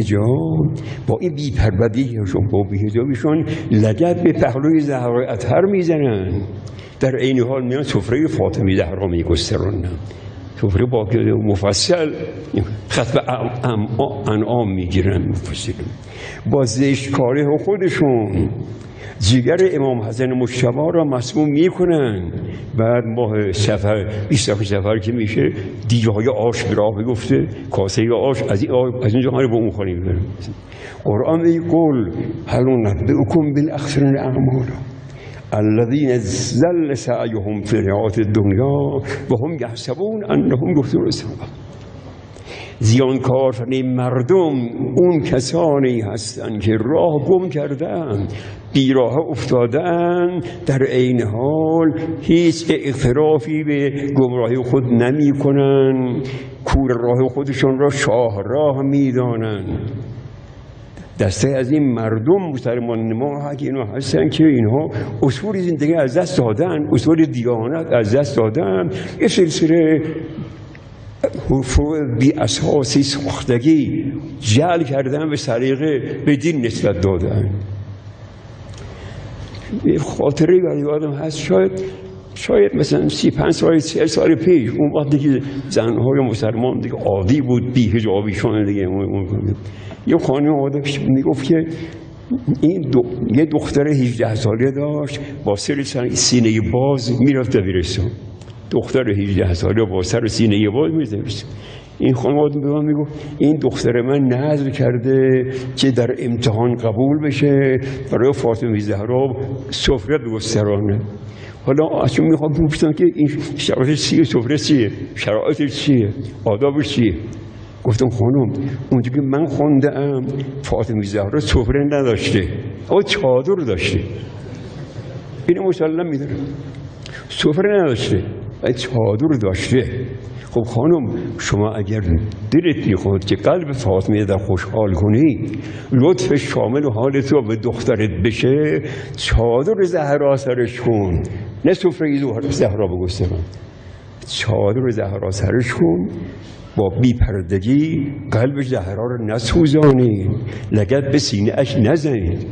جا با این بی‌پروردگیشون با بی‌حجابیشون لگد به پهلوی زهرا اطهر میزنن، در عین حال میان سفره فاطمه زهرا میگسترونن، سفره با مفصل خط انعام میگیرن مفصل با زشتکاری خودشون جگر امام حسن مجتبی را مسموم میکنن. بعد ماه سفر 20 سفر که میشه دیگه های آش به راه گفته، کاسه آش از اینجا ما رو به اون خانه میبرن. قرآن میگه قل هل ننبئکم بالاخسرین اعمالا الذین ضل سعیهم فی الحیاة الدنیا و هم یحسبون انهم یحسنون صنعا. زیانکارترین مردم اون کسانی هستند که راه گم کردن، بیراه افتادن، در عین حال هیچ اعترافی به گمراهی خود نمی کنن، کور راه خودشون را شاهراه می دانن. دسته از این مردم مسلمان ما اینا هستن که اینها اصول زندگی از دست دادن، اصول دیانت از دست دادن، یه سلسله فروع بی اساسی ساختگی جعل کردن به سلیقه به دین نسبت دادن. خاطره برای آدم هست، شاید مثلا 35 سال 40 سال پیش اون وقتی که زنهای مسلمان دیگه عادی بود بی حجابیشون دیگه یه خانم آدم میگفت که یه دختر 18 ساله داشت با سر سینه باز میرفت دبیرستان. دختر 18 ساله با سر سینه باز میرفت. این خانواده به من میگفت این دختر من نذر کرده که در امتحان قبول بشه برای فاطمه زهرا سفره بگسترانه. حالا اصلا میخوام بپرسم که این شرایطش چیه، سفره چیه، شرایطش چیه، آدابش چیه؟ گفتم خانم اونجا که من خوندم فاطمه زهرا سفره نداشته اما چادر داشته. اینو مسلم میدارم، سفره نداشته و چادر داشته. خب خانم شما اگر دلت میخواد که قلب فاطمه در خوشحال کنی، لطف شامل حال تو به دخترت بشه، چادر زهرا سرش کن، نه سفره زهرا بگستران. چادر زهرا سرش کن، با بی‌پردگی قلب زهرا رو نسوزانید، لگد به سینه اش نزنید.